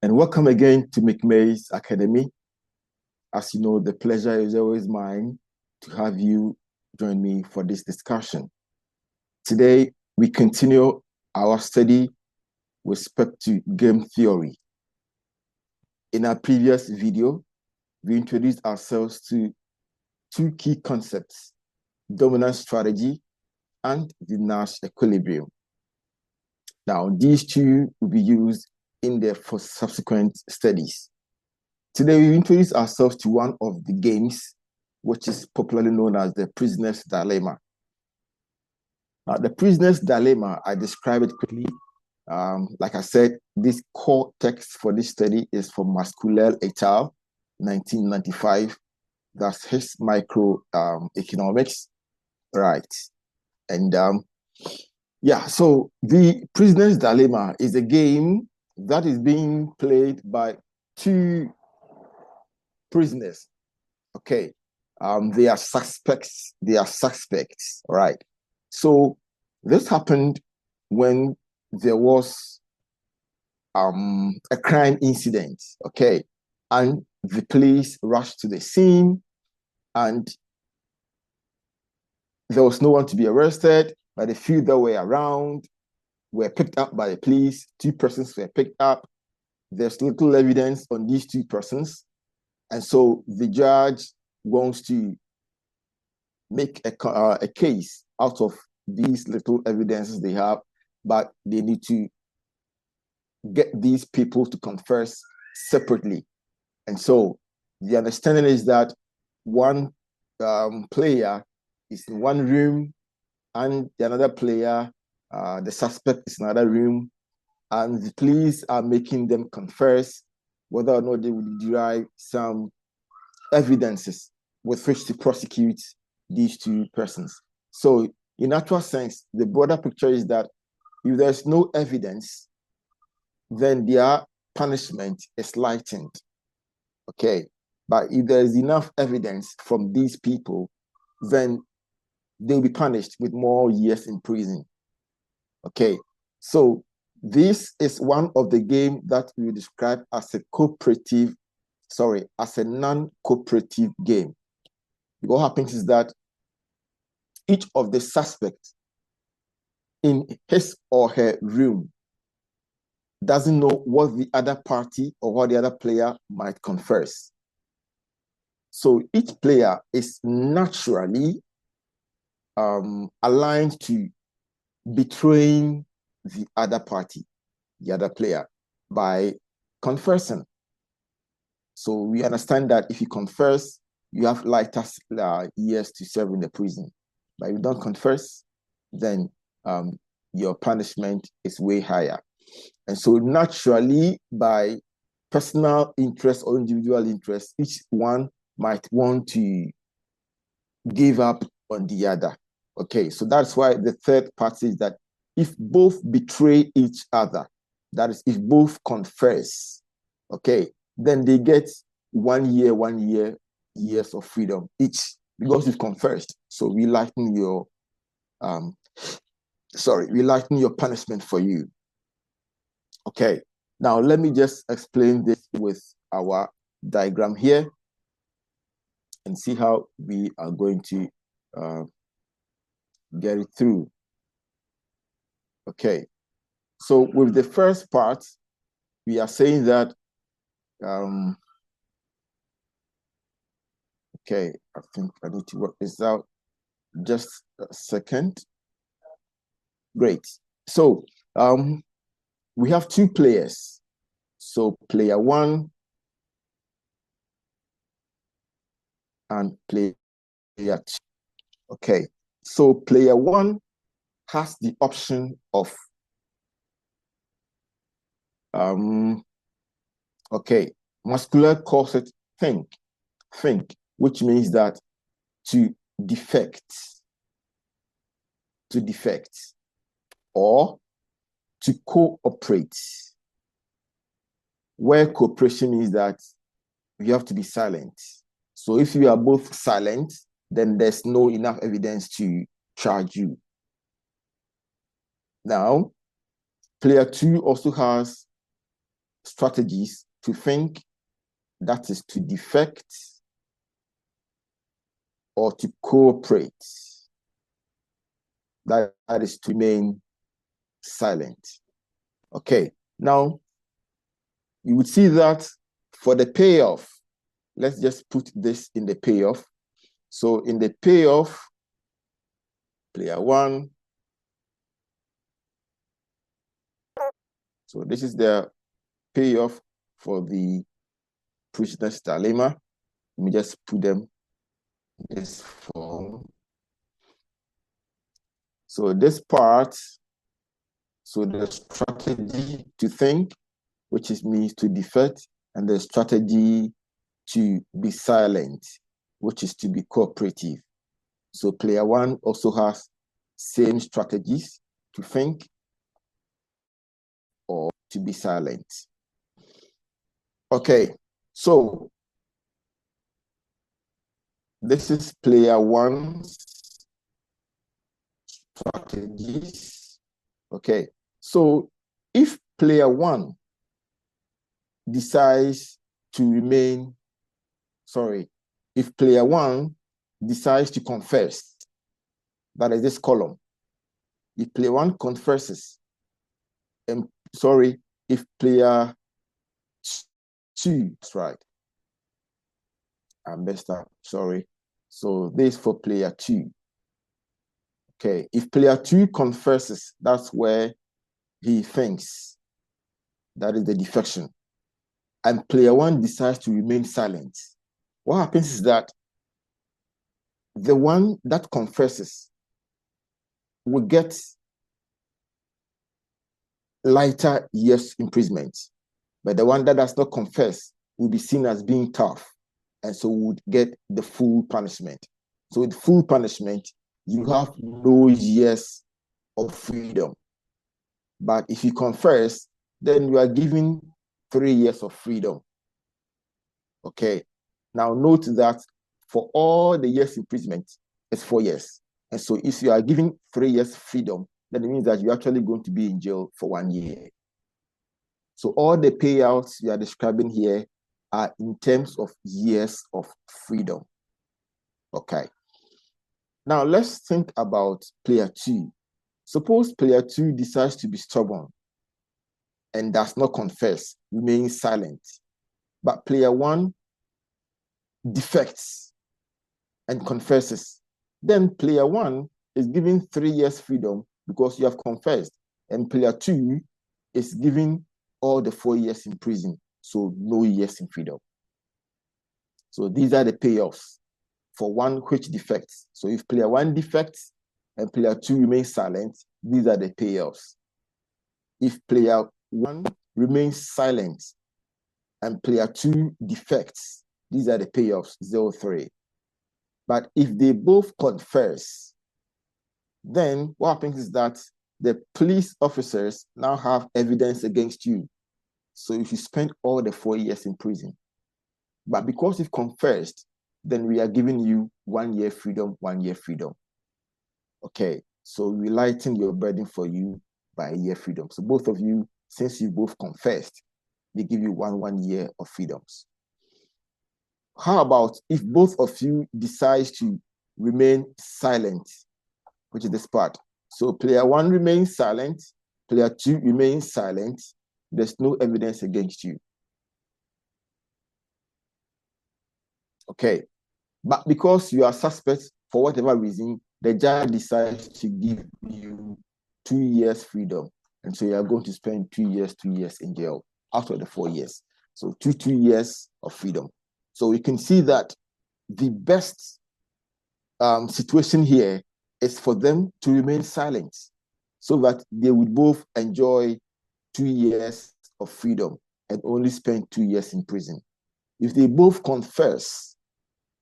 And welcome again to McMay's Academy. As you know, the pleasure is always mine to have you join me for this discussion. Today, we continue our study with respect to game theory. In our previous video, we introduced ourselves to two key concepts, dominant strategy and the Nash equilibrium. Now, these two will be used in the for subsequent studies. Today, we introduce ourselves to one of the games, which is popularly known as the prisoner's dilemma. The prisoner's dilemma, I describe it quickly. Like I said, this core text for this study is from Masculel et al., 1995. That's his microeconomics, right? And so the prisoner's dilemma is a game that is being played by two prisoners. Okay. They are suspects. All right. So this happened when there was a crime incident. Okay. And the police rushed to the scene and there was no one to be arrested, but the few that were around were picked up by the police. 2 persons were picked up. There's little evidence on these 2 persons. And so the judge wants to make a case out of these little evidences they have, but they need to get these people to confess separately. And so the understanding is that one player is in one room and the another player, the suspect, is in another room, and the police are making them confess whether or not they would derive some evidences with which to prosecute these 2 persons. So in actual sense, the broader picture is that if there's no evidence, then their punishment is lightened. Okay. But if there's enough evidence from these people, then they'll be punished with more years in prison. Okay. So this is one of the games that we describe as a non-cooperative game. What happens is that each of the suspects in his or her room doesn't know what the other party or what the other player might confess. So each player is naturally aligned to betraying the other party, the other player, by confessing. So we understand that if you confess, you have lighter years to serve in the prison. But if you don't confess, then your punishment is way higher. And so naturally, by personal interest or individual interest, each one might want to give up on the other. Okay, so that's why the third part is that if both betray each other, that is, if both confess, okay, then they get 1 year, years of freedom each because you've confessed. So we lighten your punishment for you. Okay, now let me just explain this with our diagram here and see how we are going to get it through. Okay, so with the first part, we are saying that okay, I think I need to work this out. Just a second. Great. So we have 2 players. So player 1 and player 2. Okay. So player 1 has the option of Muscular calls it think, which means that to defect, or to cooperate, where cooperation means that you have to be silent. So if you are both silent, then there's no enough evidence to charge you. Now, player 2 also has strategies to think, that is to defect or to cooperate. That is to remain silent. Okay, now you would see that for the payoff, let's just put this in the payoff. So in the payoff, player one. So this is the payoff for the prisoner's dilemma. Let me just put them in this form. So this part, so the strategy to think, which is means to defect, and the strategy to be silent, which is to be cooperative. So player one also has same strategies to think or to be silent. Okay, so this is player one's strategies. Okay, so if player one decides to remain, if player one decides to confess, that is this column. If player one confesses, if player two, that's right. I messed up, sorry. So this is for player two. Okay, if player two confesses, that's where he thinks. That is the defection. And player one decides to remain silent. What happens is that the one that confesses will get lighter years imprisonment, but the one that does not confess will be seen as being tough, and so would get the full punishment. So with full punishment, you have no years of freedom. But if you confess, then you are given 3 years of freedom. Okay. Now note that for all the years imprisonment, it's 4 years. And so if you are given 3 years freedom, then it means that you're actually going to be in jail for 1 year. So all the payouts you are describing here are in terms of years of freedom. Okay. Now let's think about player two. Suppose player two decides to be stubborn and does not confess, remains silent. But player one defects and confesses. Then player one is given 3 years freedom because you have confessed, and player two is given all the 4 years in prison, so no years in freedom. So these are the payoffs for one which defects. So if player one defects and player two remains silent, these are the payoffs. If player one remains silent and player two defects, these are the payoffs, 0-3. But if they both confess, then what happens is that the police officers now have evidence against you. So you should spend all the 4 years in prison. But because you've confessed, then we are giving you 1 year freedom, 1 year freedom. Okay, so we lighten your burden for you by 1 year freedom. So both of you, since you both confessed, they give you 1 year of freedoms. How about if both of you decide to remain silent, which is this part? So player one remains silent, player two remains silent. There's no evidence against you. Okay, but because you are suspect for whatever reason, the judge decides to give you 2 years freedom. And so you are going to spend 2 years in jail out of the 4 years. So 2 years of freedom. So we can see that the best situation here is for them to remain silent so that they would both enjoy 2 years of freedom and only spend 2 years in prison. If they both confess,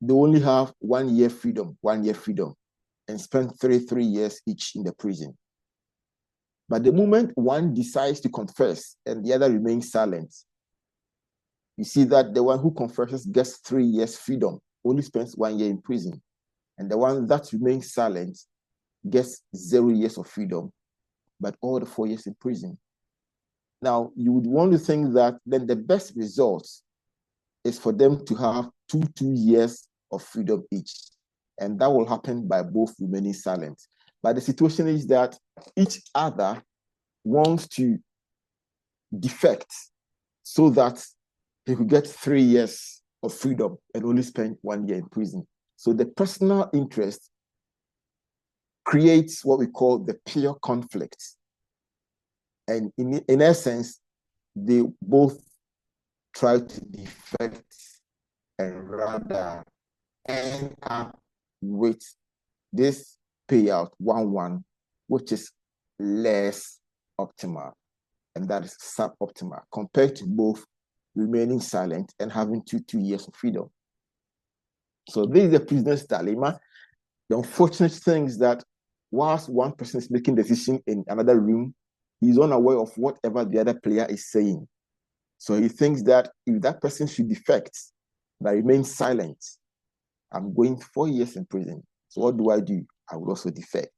they only have 1 year freedom, 1 year freedom, and spend 3 years each in the prison. But the moment one decides to confess and the other remains silent, you see that the one who confesses gets 3 years freedom, only spends 1 year in prison. And the one that remains silent gets 0 years of freedom, but all the 4 years in prison. Now, you would want to think that then the best result is for them to have two years of freedom each. And that will happen by both remaining silent. But the situation is that each other wants to defect so that he could get 3 years of freedom and only spend 1 year in prison. So the personal interest creates what we call the peer conflict. And in essence, they both try to defect and rather end up with this payout 1-1, which is less optimal, and that is suboptimal compared to both remaining silent and having two years of freedom. So this is the prisoner's dilemma. The unfortunate thing is that whilst one person is making decision in another room, he's unaware of whatever the other player is saying. So he thinks that if that person should defect but remain silent, I'm going 4 years in prison. So what do? I will also defect.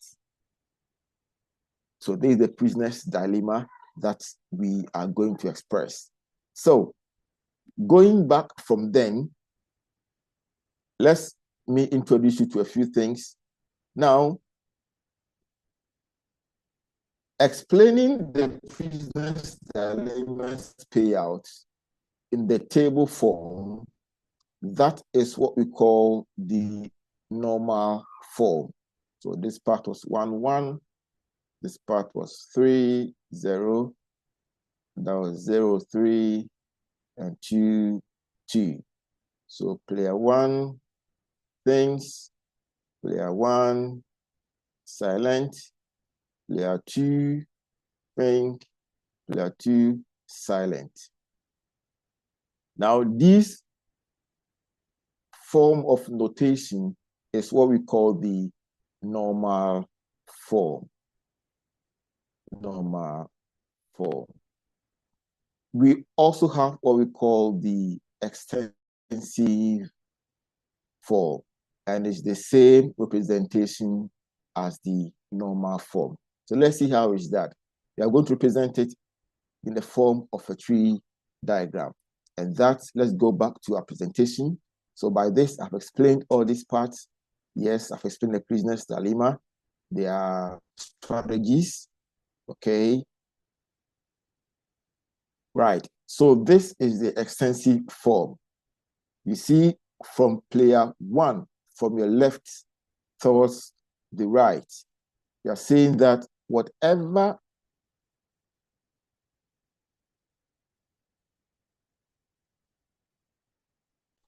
So this is the prisoner's dilemma that we are going to express. So going back from then, let me introduce you to a few things. Now, explaining the prisoner's dilemma's payout in the table form, that is what we call the normal form. So this part was 1-1, this part was 3-0, that was 0-3, and 2-2. So player 1 thinks, player 1 silent, player 2 think, player 2 silent. Now this form of notation is what we call the normal form. Normal form. We also have what we call the extensive form, and it's the same representation as the normal form. So let's see how is that. We are going to represent it in the form of a tree diagram. And that, let's go back to our presentation. So by this, I've explained all these parts. Yes, I've explained the prisoner's dilemma. There are strategies, okay? Right, so this is the extensive form. You see from player 1, from your left towards the right, you are saying that whatever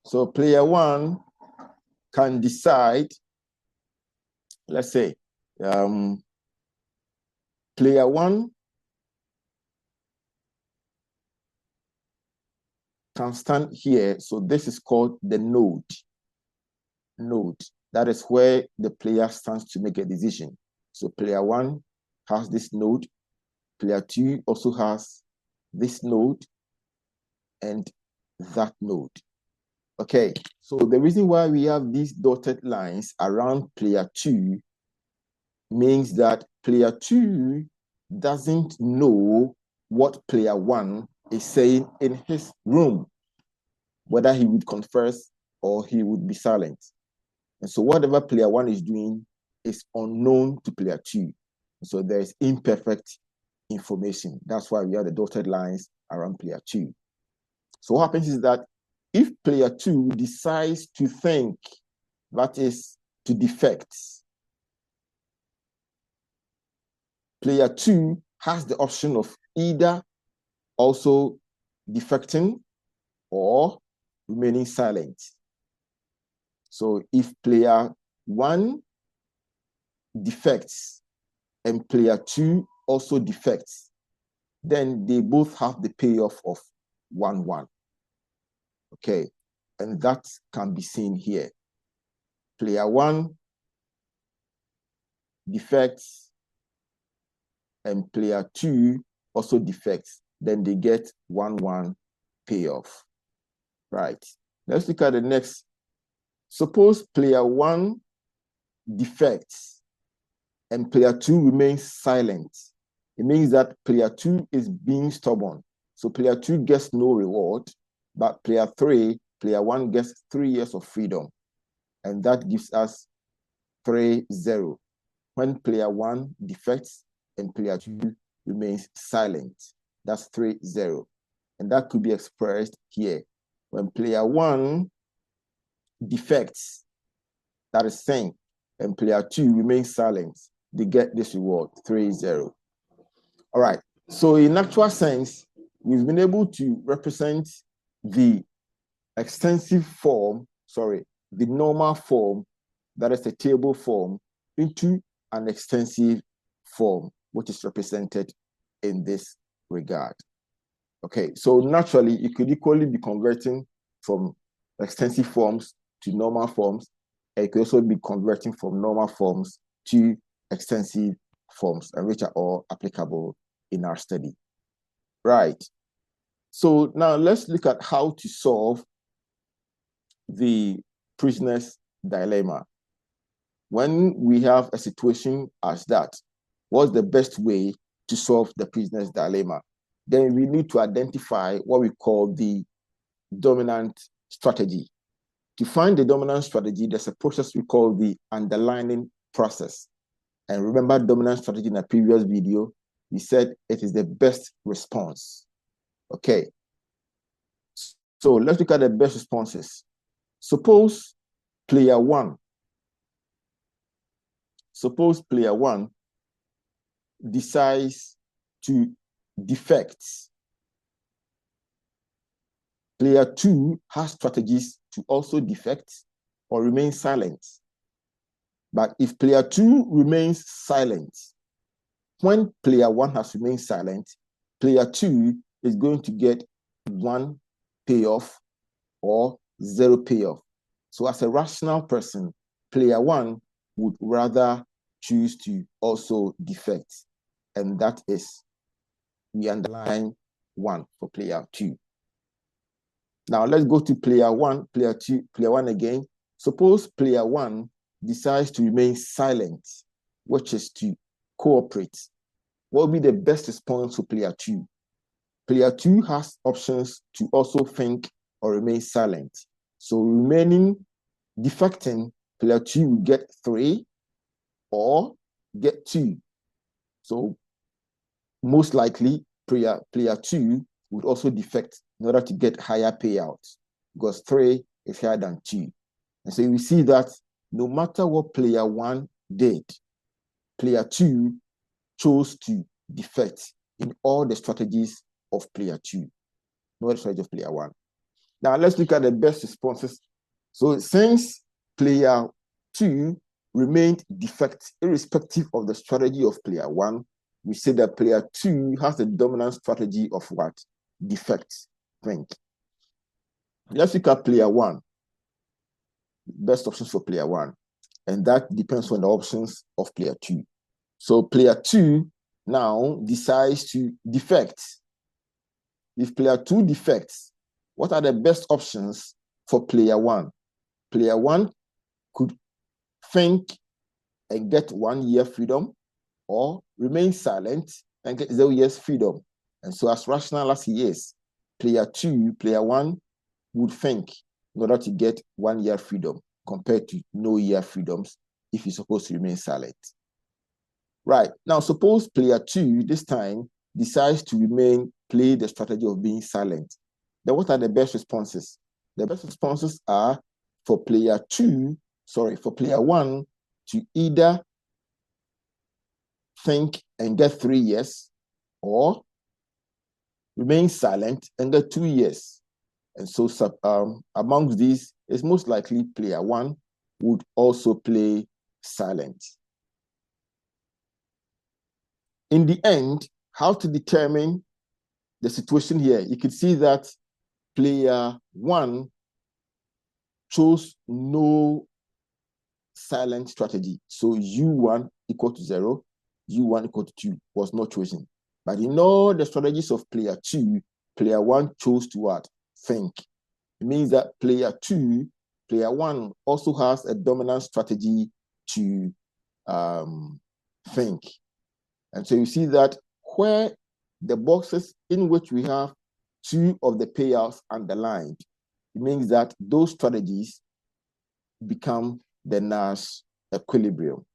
so player 1 can decide, let's say, player 1 can stand here. So this is called the node. Node. That is where the player stands to make a decision. So player 1 has this node. Player 2 also has this node and that node. Okay, so the reason why we have these dotted lines around player 2 means that player 2 doesn't know what player 1 is saying in his room, whether he would converse or he would be silent. And so whatever player 1 is doing is unknown to player 2. So there's imperfect information. That's why we have the dotted lines around player 2. So what happens is that if player 2 decides to think, that is to defect, player 2 has the option of either also defecting or remaining silent. So if player 1 defects and player 2 also defects, then they both have the payoff of 1-1. Okay, and that can be seen here. Player 1 defects and player 2 also defects, then they get 1-1 payoff. Right, let's look at the next. Suppose player 1 defects and player 2 remains silent it means that player 2 is being stubborn. So player 2 gets no reward, but player 1 gets 3 years of freedom. And that gives us 3-0. When player 1 defects and player 2 remains silent, that's 3-0. And that could be expressed here. When player 1 defects, that is think, and player 2 remains silent, they get this reward, 3-0. All right. So in actual sense, we've been able to represent the extensive form, the normal form, that is the table form, into an extensive form, which is represented in this regard. Okay, so naturally, you could equally be converting from extensive forms to normal forms, and you could also be converting from normal forms to extensive forms, and which are all applicable in our study. Right. So now let's look at how to solve the prisoner's dilemma. When we have a situation as that, what's the best way to solve the prisoner's dilemma? Then we need to identify what we call the dominant strategy. To find the dominant strategy, there's a process we call the underlining process. And remember dominant strategy in a previous video, we said it is the best response. Okay. So let's look at the best responses. Suppose player 1 decides to defect. Player 2 has strategies to also defect or remain silent. But if player 2 remains silent, when player 1 has remained silent, player 2 is going to get 1 payoff or 0 payoff. So as a rational person, player 1 would rather choose to also defect. And that is, we underline 1 for player 2. Now let's go to player 1 again. Suppose player 1 decides to remain silent, which is to cooperate. What will be the best response for player 2? Player 2 has options to also think or remain silent. So remaining defecting, player 2 will get 3 or get 2. So most likely player 2 would also defect in order to get higher payouts, because 3 is higher than 2. And so we see that no matter what player 1 did, player 2 chose to defect in all the strategies of player 2, not the strategy of player 1. Now let's look at the best responses. So since player 2 remained defect irrespective of the strategy of player 1, we say that player 2 has the dominant strategy of what? Defect. Think. Let's look at player 1. Best options for player 1. And that depends on the options of player 2. So player 2 now decides to defect. If player 2 defects, what are the best options for player 1? Player 1 could think and get 1 year freedom, or remain silent and get 0 years freedom. And so as rational as he is, player 1 would think in order to get 1 year freedom compared to no year freedoms if he's supposed to remain silent. Right. Now, suppose player 2 this time decides to play the strategy of being silent. Then what are the best responses? The best responses are for player 1 to either think and get 3 years, or remain silent and get 2 years. And so amongst these, it's most likely player 1 would also play silent. In the end, how to determine the situation here? You can see that player 1 chose no silent strategy. So U1 equal to 0, U1 equal to 2 was not chosen. But in all the strategies of player 2, player 1 chose to what? Think. It means that player 1 also has a dominant strategy to think. And so you see that where the boxes in which we have two of the payouts underlined, it means that those strategies become the Nash equilibrium.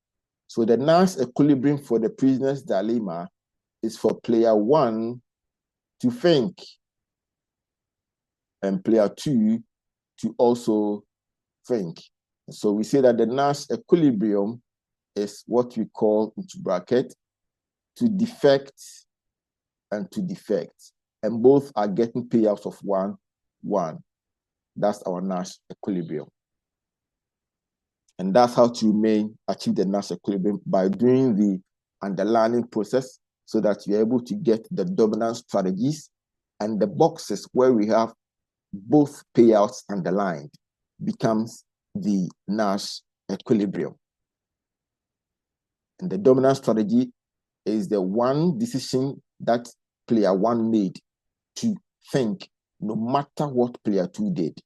So the Nash equilibrium for the prisoner's dilemma is for player 1 to think and player 2 to also think. So we say that the Nash equilibrium is what we call, into bracket, to defect and to defect. And both are getting payouts of 1, 1. That's our Nash equilibrium. And that's how to achieve the Nash equilibrium, by doing the underlining process so that you're able to get the dominant strategies, and the boxes where we have both payouts underlined becomes the Nash equilibrium. And the dominant strategy is the one decision that player 1 made to think no matter what player 2 did.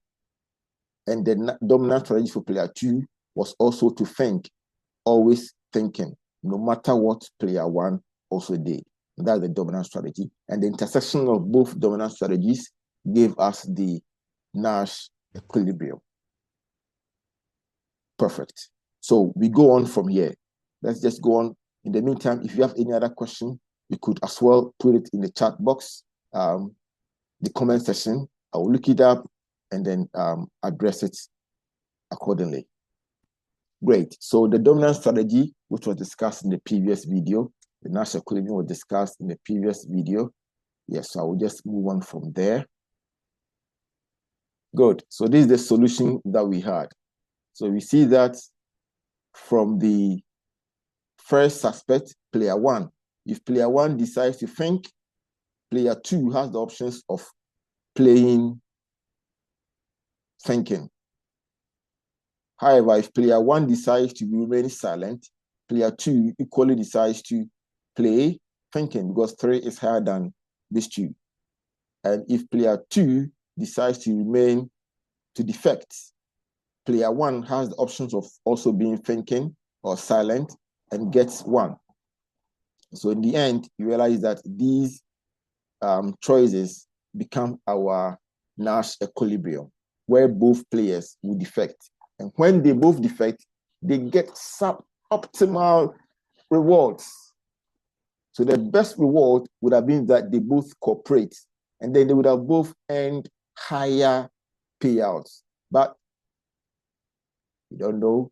And the dominant strategy for player 2 was also to think, always thinking, no matter what player 1 also did. And that's the dominant strategy. And the intersection of both dominant strategies gave us the Nash equilibrium. Perfect. So we go on from here. Let's just go on. In the meantime, if you have any other question, you could as well put it in the chat box, the comment section. I will look it up and then address it accordingly. Great. So the dominant strategy, which was discussed in the previous video, the Nash equilibrium was discussed in the previous video. Yes, so I will just move on from there. Good. So this is the solution that we had. So we see that from the first suspect, player 1. If player 1 decides to think, player 2 has the options of playing thinking. However, if player 1 decides to remain silent, player 2 equally decides to play thinking, because 3 is higher than this 2. And if player 2 decides to remain to defect, player 1 has the options of also being thinking or silent and gets 1. So in the end, you realize that these choices become our Nash equilibrium, where both players will defect. And when they both defect, they get suboptimal rewards. So the best reward would have been that they both cooperate, and then they would have both earned higher payouts. But you don't know,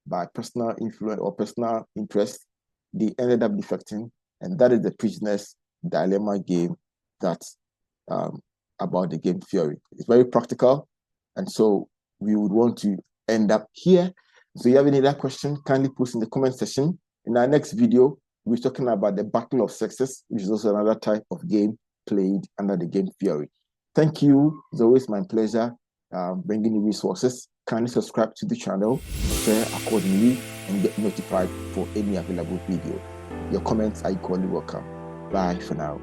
by personal influence or personal interest, they ended up defecting, and that is the prisoner's dilemma game that's about the game theory. It's very practical, and so we would want to end up here. So if you have any other question, kindly post in the comment section. In our next video, we're talking about the battle of sexes, which is also another type of game played under the game theory. Thank you. It's always my pleasure bringing you resources. Kindly subscribe to the channel, share accordingly, and get notified for any available video. Your comments are equally welcome. Bye for now.